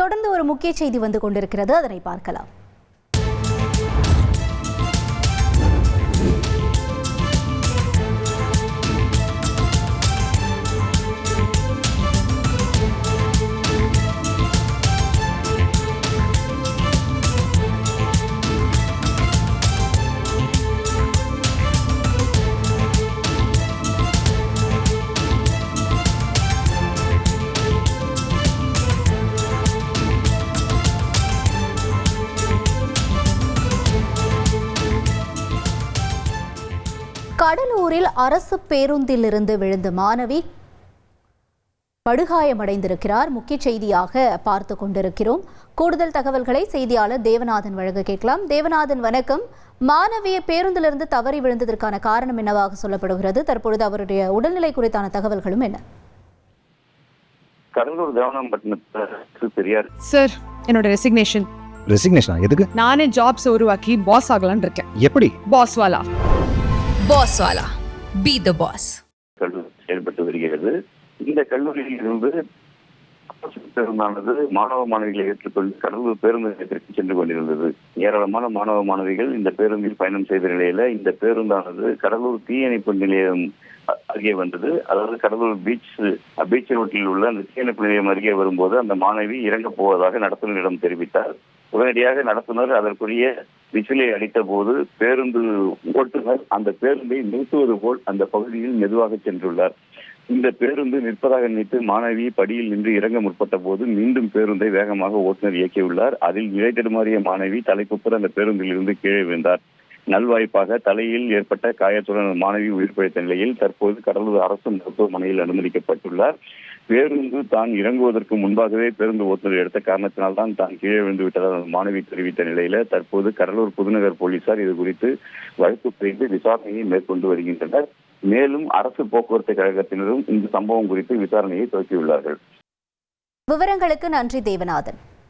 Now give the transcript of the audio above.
தொடர்ந்து ஒரு முக்கிய செய்தி வந்து கொண்டிருக்கிறது, அதனை பார்க்கலாம். கடலூரில் அரசு பேருந்தில் இருந்து விழுந்த மாணவி படுகாயமடைந்திருக்கிறார். முக்கிய செய்தியாக பார்த்து கொண்டிருக்கிறோம். கூடுதல் தகவல்களை செய்தியாளர் தேவநாதன் வழங்க கேட்கலாம். தேவநாதன், வணக்கம். மாணவியை பேருந்திலிருந்து தவறி விழுந்ததற்கான காரணம் என்னவாக சொல்லப்படுகிறது? தற்பொழுது அவருடைய உடல்நிலை குறித்தான தகவல்களும் என்ன? கடலூர் தேவனாம்பட்டினத்து பெரியார் சார், என்னோட ரெசிக்னேஷன் எதுக்கு? நானே ஜாப்ஸ் உருவாக்கி பாஸ் ஆகலாம்னு இருக்கேன். எப்படி? பாஸ்வாலா பி தி பாஸ் கல்லூரி செயல்பட்டு வருகிறது. இந்த கல்லூரியில் இருந்து பேருந்தானது மாணவ மாணவிகளை ஏற்றுக்கொண்டு கடலூர் பேருந்து நிலையத்திற்கு சென்று கொண்டிருந்தது. ஏராளமான மாணவ மாணவிகள் இந்த பேருந்தில் பயணம் செய்த நிலையில இந்த பேருந்தானது கடலூர் தீயணைப்பு நிலையம் அருகே வந்தது. அதாவது கடலூர் பீச் ரோட்டில் உள்ள அந்த தீயணைப்பு நிலையம் அருகே வரும்போது அந்த மாணவி இறங்கப் போவதாக நடத்துனரிடம் தெரிவித்தார். உடனடியாக நடத்துனர் அதற்குரிய விசிலை அடித்த போது பேருந்து ஓட்டுநர் அந்த பேருந்தை நிறுத்துவது போல் அந்த பகுதியில் மெதுவாக சென்றுள்ளார். இந்த பேருந்து நிற்பதாக நினைத்து மாணவி படியில் நின்று இறங்க முற்பட்ட போது மீண்டும் பேருந்தை வேகமாக ஓட்டுநர் இயக்கியுள்ளார். அதில் நிலை தடுமாறிய மாணவி தலைக்குப்புற அந்த பேருந்தில் இருந்து கீழே விழுந்தார். நல்வாய்ப்பாக தலையில் ஏற்பட்ட காயத்துடன் மாணவி உயிர் பிழைத்த நிலையில் தற்போது கடலூர் அரசு மருத்துவமனையில் அனுமதிக்கப்பட்டுள்ளார். பேருந்து தான் இறங்குவதற்கு முன்பாகவே பேருந்து ஓட்டுநர் எடுத்த காரணத்தினால்தான் தான் கீழே விழுந்து விட்டதாக மாணவி தெரிவித்த நிலையில தற்போது கடலூர் புதுநகர் போலீசார் இது குறித்து வழக்கு பதிந்து விசாரணையை மேற்கொண்டு வருகின்றனர். மேலும் அரசு போக்குவரத்து கழகத்தினரும் இந்த சம்பவம் குறித்து விசாரணையை துவக்கியுள்ளார்கள். விவரங்களுக்கு நன்றி தேவநாதன்.